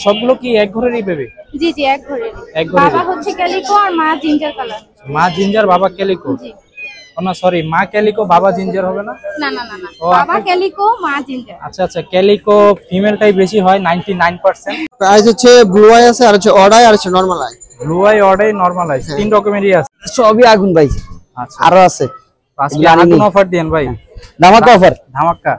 সবগুলো কি এক ঘরেরই বেবি? জি জি, এক ঘরেরই। বাবা হচ্ছে ক্যালিকো আর মা জিঞ্জার কালার। মা জিঞ্জার বাবা ক্যালিকো। জি। ও না সরি, মা ক্যালিকো বাবা জিঞ্জার হবে না? না না না না, বাবা ক্যালিকো মা জিঞ্জার। আচ্ছা আচ্ছা, ক্যালিকো ফিমেলটাই বেশি হয় 99%। প্রাইস হচ্ছে ব্লু আই আছে, আর হচ্ছে অড আই, আর হচ্ছে normal eye. Blue eye, odd eye, normal eye, তিন রকমেরই আছে। সবই আগুন ভাই। আচ্ছা, আরো আছে। আজকে আগুন অফার দেন ভাই, ধামাকা অফার, ধামাকা।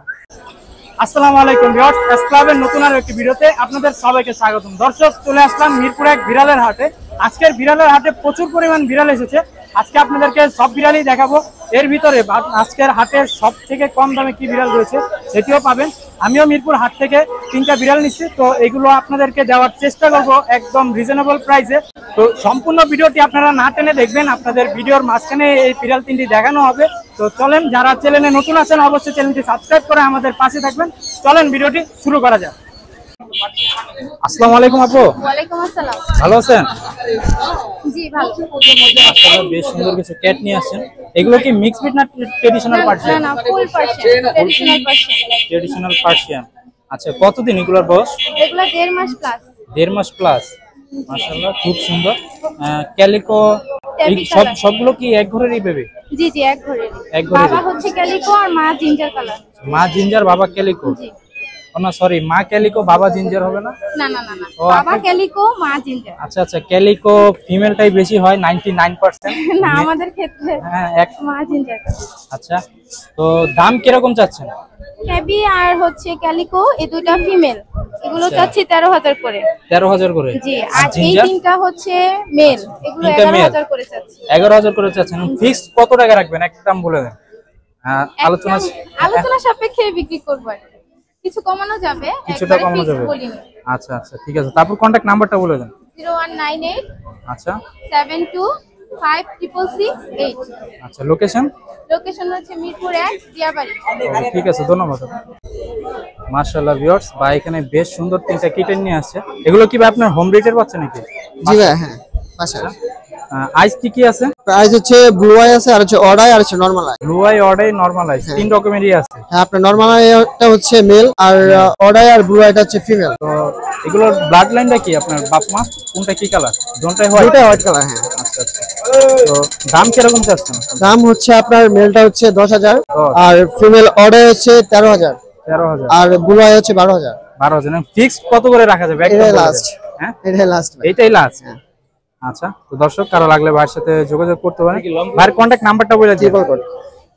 আসসালামু আলাইকুম ভিউয়ার্স, এস ক্লাবের নতুন আর একটি ভিডিওতে আপনাদের সবাইকে স্বাগতম। দর্শক, চলে আসলাম মিরপুর এক বিড়ালের হাটে। আজকের বিড়ালের হাটে প্রচুর পরিমাণ বিড়াল এসেছে। আজকে আপনাদেরকে সব বিড়ালই দেখাবো। এর ভিতরে আজকের হাটের সব থেকে কম দামে কি বিড়াল রয়েছে সেটিও পাবেন। আমিও মিরপুর হাট থেকে 3টা বিড়াল নিচ্ছি, তো এগুলো আপনাদেরকে দেওয়ার চেষ্টা করব একদম রিজনেবল প্রাইসে। তো সম্পূর্ণ ভিডিওটি আপনারা না টেনে দেখবেন, আপনাদের ভিডিওর মাঝখানে এই বিড়াল 3টি দেখানো হবে। তো চলেন, যারা চ্যানেলে নতুন আছেন অবশ্যই চ্যানেলটি সাবস্ক্রাইব করে আমাদের পাশে থাকবেন। চলেন ভিডিওটি শুরু করা যাক। আসসালামু আলাইকুম আপু। ওয়ালাইকুম আসসালাম। ভালো আছেন? জি ভালো। আসলে বেশ সুন্দর কিছু ক্যাট নিয়ে আসছেন। এগুলো কি মিক্স ব্রিড না ট্রেডিশনাল পার্সিয়ান? না না, full Persian, traditional Persian. Traditional Persian. আচ্ছা, কতদিন এগুলোর বয়স? এগুলো 1.5 মাস প্লাস। 1.5 মাস প্লাস। মাশাআল্লাহ, খুব সুন্দর। ক্যালিকো সবগুলো কি এক ঘরেরই বেবি? জি জি, এক ঘরেরই। বাবা হচ্ছে ক্যালিকো আর মা জিঞ্জার কালার। মা জিঞ্জার বাবা ক্যালিকো। জি। ও না সরি, মা ক্যালিকো বাবা জিঞ্জার হবে না? না না না না, বাবা ক্যালিকো মা জিঞ্জার। আচ্ছা আচ্ছা, ক্যালিকো ফিমেলটাই বেশি হয় 99%। না, আমাদের ক্ষেত্রে হ্যাঁ, মা জিঞ্জার। আচ্ছা, তো দাম কিরকম চাচ্ছেন? ক্যাবি আর হচ্ছে ক্যালিকো, এই দুইটা ফিমেল, এগুলো চাচ্ছি 13,000 করে। 13,000 করে? জি। আর এই তিনটা হচ্ছে মেল, এগুলো 11,000 করে চাচ্ছি। 11,000 করে চাচ্ছেন। ফিক্সড কত টাকা রাখবেন একদম বলে দেন। আলোচনা সাপেক্ষে বিক্রি করব, আর কিছু কমানো যাবে, কিছুটা কমানো যাবে। আচ্ছা আচ্ছা, ঠিক আছে। তারপর কন্টাক্ট নাম্বারটা বলে দেন। 0198 আচ্ছা 72566668। আচ্ছা, লোকেশন হচ্ছে মিরপুর 1 দিয়াবাড়ি। ঠিক আছে, ধন্যবাদ। মাশাআল্লাহ ভিউয়ার্স, ভাই এখানে বেশ সুন্দর 3টা কিটেন নিয়ে আসছে। এগুলো কি ভাই আপনার হোম ব্রিডের বাচ্চা নাকি? জি ভাই, হ্যাঁ বাসা। আইস কি আছে? প্রাইস হচ্ছে ব্লু আই আছে, আর হচ্ছে অড আই, আর হচ্ছে normal eye. Blue eye, odd eye, normal eye, তিন রকমেরই আছে। হ্যাঁ, আপনার নরমাল আইটা হচ্ছে মেল, আর অড আই আর ব্লু আইটা হচ্ছে ফিমেল। তো এগুলোর ব্লাড লাইনটা কি আপনার বাপ মা? কোনটা কি কালার? দুটোই হোয়াইট কালার। হ্যাঁ। আচ্ছা আচ্ছা, তো দাম কিরকম চাচ্ছেন? দাম হচ্ছে আপনার মেলটা হচ্ছে 10,000, আর ফিমেল অড আই হচ্ছে 13,000, 13,000, আর ব্লু আই হচ্ছে 12,000। 12,000। ফিক্স কত করে রাখা যাবে? এটাই লাস্ট। হ্যাঁ, এটাই লাস্ট। আচ্ছা, তো দর্শক, কারো লাগলে ভাইয়ের সাথে যোগাযোগ করতে পারেন। ভাইয়ের কন্টাক্ট নাম্বারটা বলে দিন।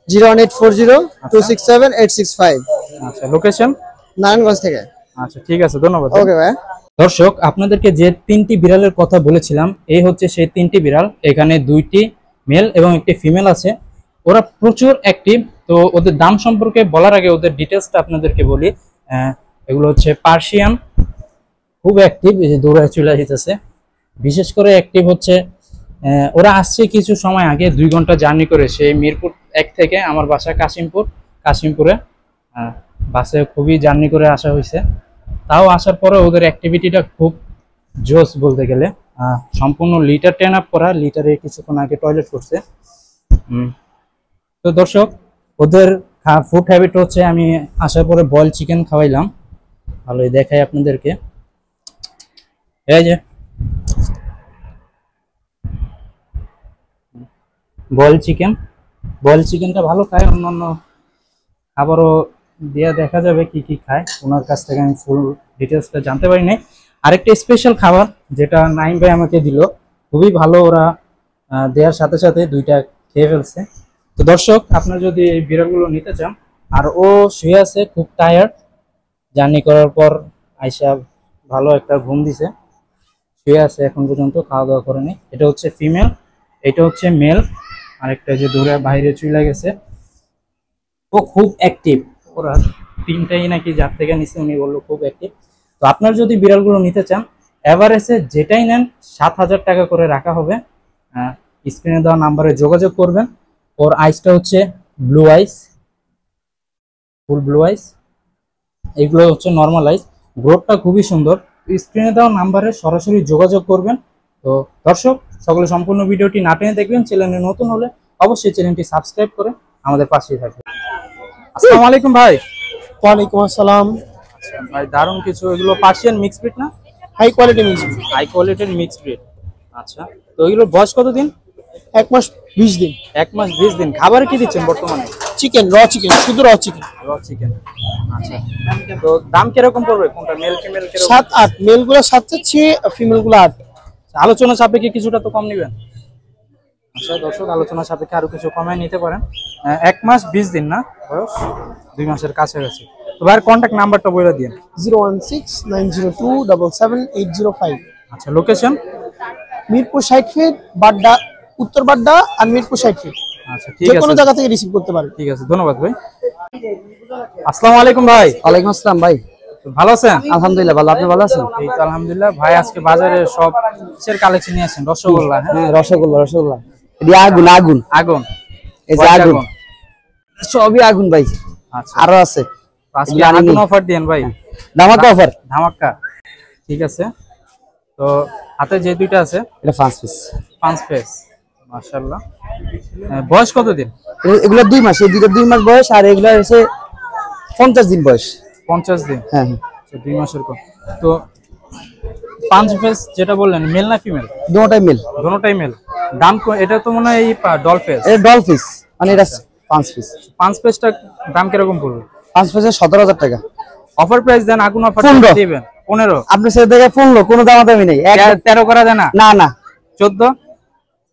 01840267865। আচ্ছা, লোকেশন নারায়ণগঞ্জ থেকে। আচ্ছা, ঠিক আছে, ধন্যবাদ। ওকে ভাই। দর্শক, আপনাদেরকে যে 3টি বিড়ালের কথা বলেছিলাম, এই হচ্ছে সেই 3টি বিড়াল। এখানে 2টি মেল এবং একটি ফিমেল আছে। ওরা প্রচুর অ্যাক্টিভ। তো ওদের দাম সম্পর্কে বলার আগে ওদের ডিটেলসটা আপনাদেরকে বলি। এগুলো হচ্ছে পার্সিয়ান, খুব অ্যাক্টিভ, এই যে দৌড়ায় চলে যেতেছে। বিশেষ করে অ্যাক্টিভ হচ্ছে, ওরা আসছে কিছু সময় আগে, 2 ঘন্টা জার্নি করে সেই মিরপুর 1 থেকে আমার বাসা কাশিমপুরে বাসে খুবই জার্নি করে আসা হয়েছে। তাও আসার পরে ওদের অ্যাক্টিভিটিটা খুব জোস বলতে গেলে। সম্পূর্ণ লিটার টেন আপ করা, লিটারে কিছুক্ষণ আগে টয়লেট করছে। তো দর্শক, ওদের ফুড হ্যাবিট হচ্ছে, আমি আসার পরে বয়েল চিকেন খাওয়াইলাম। ভালোই দেখাই আপনাদেরকে। এই যে বয়েল চিকেনটা ভালো খায়। অন্যান্য খাবারও দিয়ে দেখা যাবে কি কি খায়। ওনার কাছ থেকে আমি ফুল ডিটেলসটা জানতে পারি নাই। আরেকটা স্পেশাল খাবার যেটা নাইম ভাই আমাকে দিল, খুবই ভালো। ওরা দেওয়ার সাথে সাথে 2টা খেয়ে ফেলছে। তো দর্শক, আপনারা যদি এই বিড়ালগুলো নিতে চান, আর ও শুয়ে আছে, খুব টায়ার্ড, জার্নি করার পর আইসা ভালো একটা ঘুম দিছে, শুয়ে আছে এখন পর্যন্ত, খাওয়া দাওয়া করেনি। এটা হচ্ছে ফিমেল, এটা হচ্ছে মেল। আরেকটা যে দূরে বাইরে চলে গেছে, ও খুব অ্যাক্টিভ। ওরা 3টাই নাকি যার থেকে নিচ্ছে, উনি বললো খুব অ্যাক্টিভ। তো আপনার যদি বিড়ালগুলো নিতে চান, এভারেজে যেটাই নেন 7,000 টাকা করে রাখা হবে। স্ক্রিনে দেওয়া নাম্বারে যোগাযোগ করবেন। ওর আইসটা হচ্ছে ব্লু আইস, ফুল ব্লু আইস। এগুলো হচ্ছে নর্মাল আইস। গ্রোথটা খুবই সুন্দর। স্ক্রিনে দেওয়া নাম্বারে সরাসরি যোগাযোগ করবেন। তো দর্শক, সকলে সম্পূর্ণ ভিডিওটি না টেনে দেখবেন। চ্যানেলে নতুন হলে অবশ্যই চ্যানেলটি সাবস্ক্রাইব করে আমাদের পাশেই থাকবেন। আসসালামু আলাইকুম ভাই। ওয়ালাইকুম আসসালাম। ভাই দারুণ কিছু, এগুলো পার্সিয়ান মিক্স ব্রিড না? High quality mix. হাই কোয়ালিটির মিক্স ব্রিড। আচ্ছা, তো এগুলো বয়স কতদিন? 1 মাস 20 দিন। 1 মাস 20 দিন। খাবারে কি দিচ্ছেন বর্তমানে? চিকেন, চিকেন, শুধু চিকেন। চিকেন। আচ্ছা, তো দাম কিরকম পড়বে কোনটা, মেল ফিমেল কিরকম? 7-8, মেল গুলো 7 চাচ্ছি, ফিমেল গুলো 8। আলোচনা সাপেক্ষে কিছুটা তো কম নেবেন? আচ্ছা দর্শক, আলোচনা সাপেক্ষে আরো কিছু কমায় নিতে পারেন। 1 মাস 20 দিন না বয়স, 2 মাসের কাছাকাছি। তো ভাইয়ের কন্ট্যাক্ট নাম্বারটা বলে দিন। 016-902-77805। আচ্ছা, লোকেশন? মিরপুর 60 ফিট, বাড্ডা, উত্তর বাড্ডা আর মিরপুর 60 ফিট। আচ্ছা ঠিক যে আছে, কোনো জায়গা থেকে রিসিভ করতে পারেন। ঠিক আছে, ধন্যবাদ ভাই। আসসালামু আলাইকুম ভাই। ওয়ালাইকুম আসসালাম ভাই। ভালো আছেন? আলহামদুলিল্লাহ ভালো, আপনি ভালো আছেন? এই তো আলহামদুলিল্লাহ। ভাই আজকে বাজারে সব কিসের কালেকশন নিয়ে আসেন? রসগোল্লা? হ্যাঁ রসগোল্লা। এটি আগুন। আগুন, এই যে আগুন, সবই আগুন ভাই। আচ্ছা, আরো আছে। আজকে আগুন অফার দেন ভাই, ধামাকা অফার। ধামাকা। ঠিক আছে, তো হাতে যে দুইটা আছে এটা 5 পিস। 5 পিস, মাশাআল্লাহ। বয়স কত দিন? এগুলো 2 মাস, এই দুটো 2 মাস বয়স, আর এগুলো হচ্ছে 50 দিন বয়স। 50 দিন। হ্যাঁ, 2 মাসের কম। তো 5 পিস যেটা বললেন, মেল না ফিমেল? দুটোটাই মেল। দুটোটাই মেল। দাম এটা তো মনে হয় এই ডল ফেস। এটা ডল পিস, মানে এটা 5 পিস। 5 পিসটা দাম কিরকম পড়বে? 5 পিসে 17,000 টাকা। অফার প্রাইস দেন, আগুন অফার দিবেন 15। আপনি সে দেখে 15, কোনো দামাদামি নেই। 13 করা যায় না? না 14,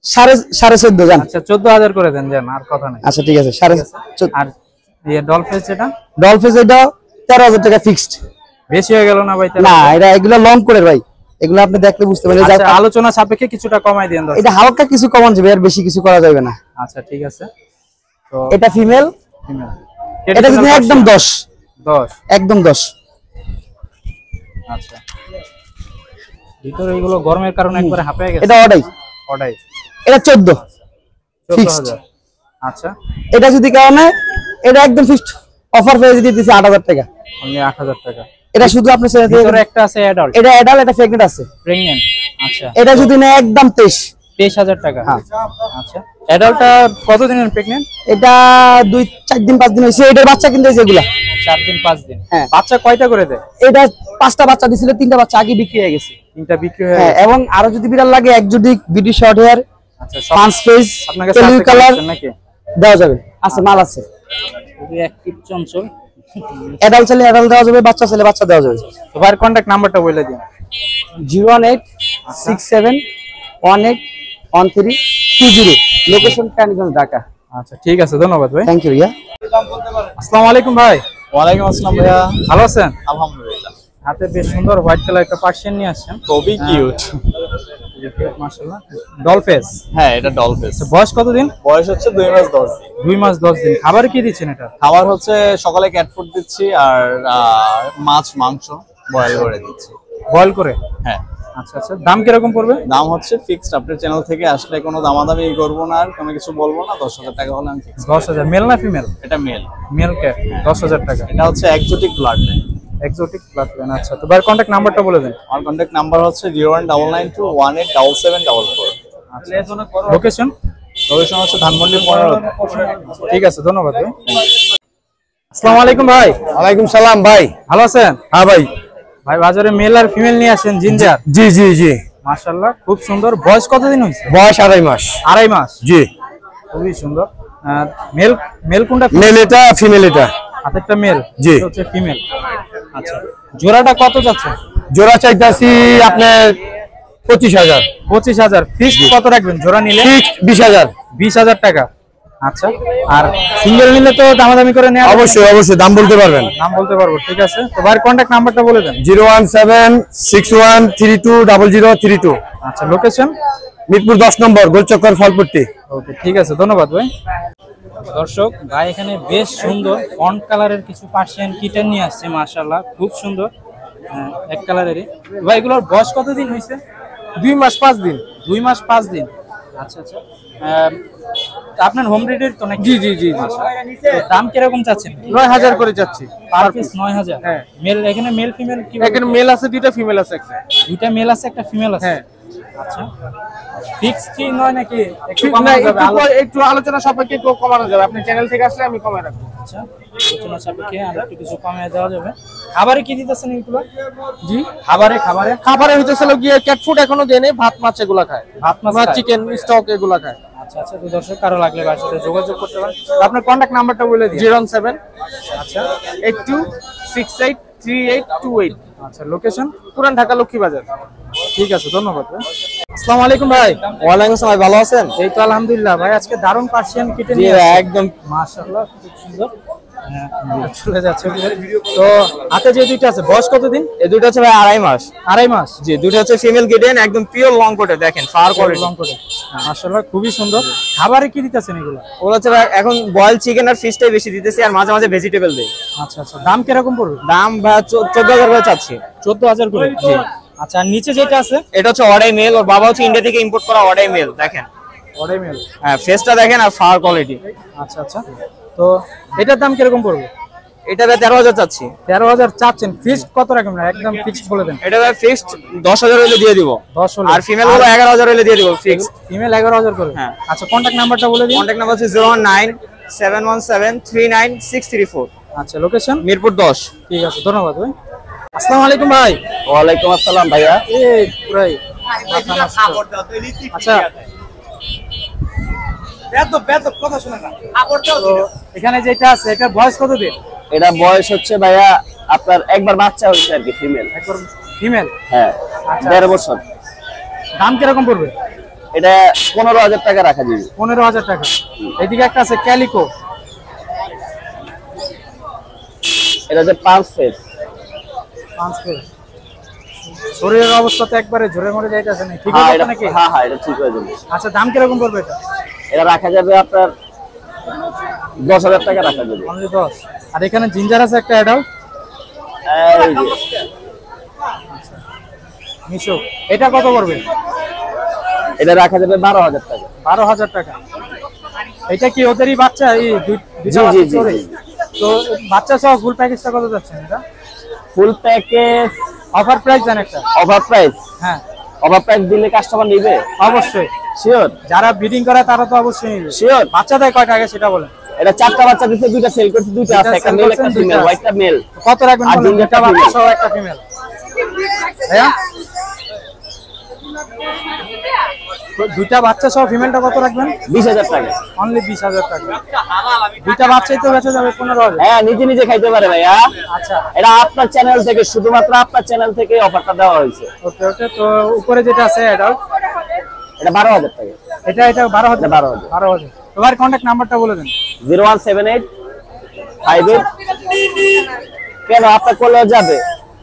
14.5 জান। আচ্ছা 14,000 করে দেন, জান, আর কথা নাই। আচ্ছা ঠিক আছে, 14.5। আর এই ডল ফেস যেটা? ডল ফিস এটা 13,000 টাকা ফিক্সড। বেশি হয়ে গেল না ভাই? না, এটা এগুলো লং করে ভাই, এগুলো আপনি দেখলে বুঝতে পারবেন। আচ্ছা, আলোচনা সাপেক্ষে কিছুটা কমাই দেন। এটা হালকা কিছু কমান যাবে, আর বেশি কিছু করা যাবে না। আচ্ছা ঠিক আছে, তো এটা ফিমেল। ফিমেল। এটা যদি একদম 10 একদম 10। আচ্ছা, ভিতরে এগুলো গরমের কারণে একবারে হাঁপিয়ে গেছে। এটা অর্ডাই। এটা 14 ফিক্সড। আচ্ছা, এটা যদি কারণে এটা একদম ফিক্সড অফার পেয়ে যদি দিছি 8,000 টাকা। অনলি 8,000 টাকা। এটা শুধু আপনি ছেড়ে দিয়ে, ভিতরে একটা আছে অ্যাডাল্ট। এটা অ্যাডাল্ট, এটা প্রেগন্যান্ট আছে, প্রেগন্যান্ট। আচ্ছা, এটা যদি না একদম 23,000 টাকা। হ্যাঁ। আচ্ছা, অ্যাডাল্টটা কতদিনের প্রেগন্যান্ট? এটা 2-4 দিন 5 দিন হইছে। এটার বাচ্চা কিনতে হইছে এগুলা 4 দিন 5 দিন। হ্যাঁ। বাচ্চা কয়টা করে দেয়? এটা 5টা বাচ্চা দিছিল, 3টা বাচ্চা আগে বিক্রি হয়ে গেছে। 3টা বিক্রি হয়ে হ্যাঁ, গেছে। এবং আরো যদি বিড়াল লাগে এক্সোটিক বিডি শর্ট হেয়ার, আচ্ছা, 5 ফেজ, আপনার কাছে টেলিউ কালার নাকি? দেওয়া যাবে। আছে, মাল আছে। খুবই অ্যাক্টিভ চঞ্চল। অ্যাডাল্ট চাইলে অ্যাডাল্ট দেওয়া যাবে, বাচ্চা চাইলে বাচ্চা দেওয়া যাবে। তো ভাইয়ের কন্টাক্ট নাম্বারটা বলে দিন। 01867181320। লোকেশন কানিগঞ্জ, ঢাকা। আচ্ছা ঠিক আছে, ধন্যবাদ ভাই। থ্যাংক ইউ ভাইয়া। আসসালামু আলাইকুম ভাই। ওয়ালাইকুম আসসালাম ভাইয়া, ভালো আছেন? আলহামদুলিল্লাহ। হাতে বেশ সুন্দর হোয়াইট কালার একটা পার্সিয়ান নিয়ে আসছেন, খুবই কিউট। মাশাআল্লাহ। Doll face. হ্যাঁ, এটা ডল ফেস। বয়স কতদিন? বয়স হচ্ছে 2 মাস 10 দিন। 2 মাস 10 দিন। খাবার কি দিচ্ছেন এটা? খাবার হচ্ছে সকালে ক্যাট ফুড দিচ্ছি, আর মাছ মাংস বয়েল করে দিচ্ছি। বয়েল করে? হ্যাঁ। আচ্ছা আচ্ছা, দাম কিরকম পড়বে? দাম হচ্ছে ফিক্সড। আপনার চ্যানেল থেকে আসলে কোনো দামাদামি করবো না, আর কোনো কিছু বলবো না। 10,000 টাকা হলে আমি ফিক্স। 10,000। মেল না ফিমেল? এটা মেল। Male cat. 10,000 টাকা। এটা হচ্ছে exotic blood line. Exotic blood line. আচ্ছা, তো ভাইয়ের কন্টাক্ট নাম্বারটা বলে দেন। আমার কন্ট্যাক্ট নাম্বার হচ্ছে 01992187744। আচ্ছা, লোকেশন? লোকেশন হচ্ছে ধানমন্ডি 15। ঠিক আছে, ধন্যবাদ ভাই। আসসালামু আলাইকুম ভাই। ওয়ালাইকুম সালাম ভাই। ভালো আছেন? হ্যাঁ ভাই। ভাই বাজারে মেল আর ফিমেল নিয়ে আসেন জিঞ্জার। জি। মাশাআল্লাহ, খুব সুন্দর। বয়স কতদিন হয়েছে? বয়স 2.5 মাস। 2.5 মাস। জি। খুবই সুন্দর। মেল কোনটা? মেল এটা, ফিমেল এটা। হাতেরটা মেল, জি। এটা হচ্ছে ফিমেল। আচ্ছা, জোড়াটা কত যাচ্ছে? জোড়া চাইতাছি আপনার 25,000। 25,000। ফিক্সড কত রাখবেন জোড়া নিলে? ফিক্সড 20,000। 20,000 টাকা। আচ্ছা, আর সিঙ্গেল নিলে তো দামাদামি করে নেওয়া যাবে? অবশ্যই দাম বলতে পারবেন। নাম বলতে পারবো। ঠিক আছে, তো ভাইয়ের কন্টাক্ট নাম্বারটা বলে দেন। 01761320032। আচ্ছা, লোকেশন? মিরপুর 10 নম্বর, গোলচক্কর, ফলপট্টি। ওকে, ঠিক আছে, ধন্যবাদ ভাই। দর্শক, ভাই এখানে বেশ সুন্দর ফন্ট কালারের কিছু পার্সিয়ান কিটেন নিয়ে আসছে, মাশাআল্লাহ, খুব সুন্দর। এক কালারেরই। ভাই এগুলোর বয়স কতদিন হয়েছে? 2 মাস 5 দিন। 2 মাস 5 দিন। আচ্ছা আচ্ছা, আপনার হোম ব্রিডের তো নাকি? জি। দাম কিরকম চাচ্ছেন? 9,000 করে যাচ্ছি পার পিস 9,000। হ্যাঁ। মেল, এখানে মেল ফিমেল কি? এখানে মেল আছে, 2টা ফিমেল আছে একটা। 2টা মেল আছে, একটা ফিমেল আছে। হ্যাঁ। আচ্ছা ফিক্স কি নয় নাকি একটু ঠিক কমানো না, যাবে? একটু আলোচনা সাপেক্ষে একটু কমানো যাবে, আপনি চ্যানেল থেকে আসলে আমি কমায় রাখবো। আচ্ছা আলোচনা সাপেক্ষে আর একটু কিছু কমিয়ে দেওয়া যাবে। খাবারে কি দিতেছেন এগুলো? জি, খাবারে খাবারে হইতেছিল গিয়ে ক্যাট ফুড এখনো দেয়নি, ভাত মাছ এগুলা খায়, ভাত মাছ মাছ খায়? চিকেন স্টক এগুলা খায়। আচ্ছা আচ্ছা, তো দর্শক কারো লাগলে ভাইয়ের সাথে যোগাযোগ করতে পারেন। তো আপনার কন্ট্যাক্ট নাম্বারটা বলে দিন। 0782683828। আচ্ছা লোকেশন? পুরান ঢাকা লক্ষ্মী বাজার। ঠিক আছে, ধন্যবাদ ভাই। আসসালামু আলাইকুম ভাই। ওয়ালাইকুম আসসালাম, ভালো আছেন? এই তো আলহামদুলিল্লাহ ভাই, আজকে দারুণ পার্সিয়ান কিটে জি নিয়ে ভাই, আসছেন। একদম মাশাআল্লাহ খুব সুন্দর। হ্যাঁ চলে যাচ্ছে। তো হাতে যে দুইটা আছে বয়স কতদিন? এই দুটো হচ্ছে ভাই 2.5 মাস। 2.5 মাস? জি, দুটো হচ্ছে ফিমেল গিডেন, একদম পিওর লং কোটে, দেখেন ফার কোয়ালিটি। লং করে মাশাআল্লাহ খুবই সুন্দর। খাবারে কি দিতেছেন এগুলো? ওগুলো হচ্ছে ভাই এখন বয়েল চিকেন আর ফিশটাই বেশি দিতেছি, আর মাঝে মাঝে ভেজিটেবল দেই। আচ্ছা আচ্ছা, দাম কিরকম পড়বে? দাম ভাই 14,000 করে চাচ্ছি। 14,000 করে? জি। আচ্ছা, আর নিচে যেটা আছে এটা হচ্ছে অডাই মেল, ওর বাবা হচ্ছে ইন্ডিয়া থেকে ইম্পোর্ট করা অডাই মেল, দেখেন অর্ডার মেল। হ্যাঁ ফেসটা দেখেন আর ফার কোয়ালিটি। আচ্ছা আচ্ছা, তো এটার দাম কিরকম পড়বে? এটা ভাই 13,000 চাচ্ছি। 13,000 চাচ্ছেন? ফিক্সড কত রাখবেন না, একদম ফিক্সড বলে দেন। এটা ভাই ফিক্সড 10,000 হইলে দিয়ে দিব। 10 হলে? আর ফিমেল গুলো 11,000 হইলে দিয়ে দিব ফিক্সড। ফিমেল 11,000 করে? হ্যাঁ। আচ্ছা কন্টাক্ট নাম্বারটা বলে দিন। কন্টাক্ট নাম্বার হচ্ছে 01971739634। আচ্ছা লোকেশন? মিরপুর 10। ঠিক আছে, ধন্যবাদ ভাই। আসসালামু আলাইকুম ভাই। ওয়ালাইকুম আসসালাম ভাইয়া। এই পুরাই মাথা নষ্ট। আচ্ছা তো এখানে যেটা আছে এটার বয়স কত দিন? এটা বয়স হচ্ছে ভাইয়া আপনার একবার বাচ্চা হয়েছে আর কি, ফিমেল। একবার ফিমেল? হ্যাঁ, আচ্ছা। 1.5 বছর। দাম কিরকম পড়বে? এটা 15,000 টাকা রাখা যাবে। 15,000 টাকা। এদিকে একটা আছে ক্যালিকো। এটা যে 5 ফেস। শরীরের অবস্থা তো একবারে ঝরে মরে যাইতেছে না, ঠিক হ্যাঁ আছে এটা, নাকি? হ্যাঁ এটা ঠিক হয়ে যাবে। আচ্ছা দাম কিরকম পড়বে এটা? এটা রাখা যাবে আপনার 10,000 টাকা রাখা যাবে। অনলি 10। আর এখানে জিঞ্জার আছে একটা অ্যাডাল্ট এই যে, মিশো, এটা কত পড়বে? এটা রাখা যাবে 12,000 টাকা। 12,000 টাকা। এটা কি ওদেরই বাচ্চা? এই দুইটা জি, বাচ্চা জি, চড়ে? জি। তো বাচ্চা সহ ফুল প্যাকেজটা কত যাচ্ছে এটা? ফুল প্যাকেজ অফার প্রাইস জান একটা? Offer price. হ্যাঁ অফার প্রাইস দিলে কাস্টমার নিবে অবশ্যই। শিওর? যারা ব্রিডিং করে তারা তো অবশ্যই নিবে। শিওর? বাচ্চা দেয় কয়টা আগে সেটা বলেন। এটা 4টা বাচ্চা দিতে, 2টা সেল করতে, 2টা আছে, একটা sell মেল করছেন, একটা 2টা ফিমেল, আছে। হোয়াইটটা মেল। কত রাখবেন আর বলেন? জিঞ্জারটা দুইটা বাচ্চা female। সহ একটা ফিমেল। হ্যাঁ দুইটা বাচ্চা সহ ফিমেলটা কত রাখবেন? 20,000 টাকা। অনলি 20,000 টাকা। দুইটা বাচ্চাই তো বেঁচে যাবে 15,000। হ্যাঁ, নিজে নিজে খাইতে পারে ভাইয়া। আচ্ছা এটা আপনার চ্যানেল থেকে, শুধুমাত্র আপনার চ্যানেল থেকে অফারটা দেওয়া হয়েছে। ওকে ওকে। তো উপরে যেটা আছে অ্যাডাল্ট, এটা 12,000 টাকা। এটা 12,000? 12,000। 12,000। তোমার কন্ট্যাক্ট নাম্বারটা বলে দেন। 017858 কেন আপনার করলেও যাবে।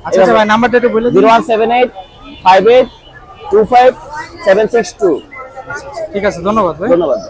আচ্ছা আচ্ছা ভাই, নাম্বারটা একটু বলে দিন। 01785825 762। ঠিক আছে, ধন্যবাদ ভাই। ধন্যবাদ।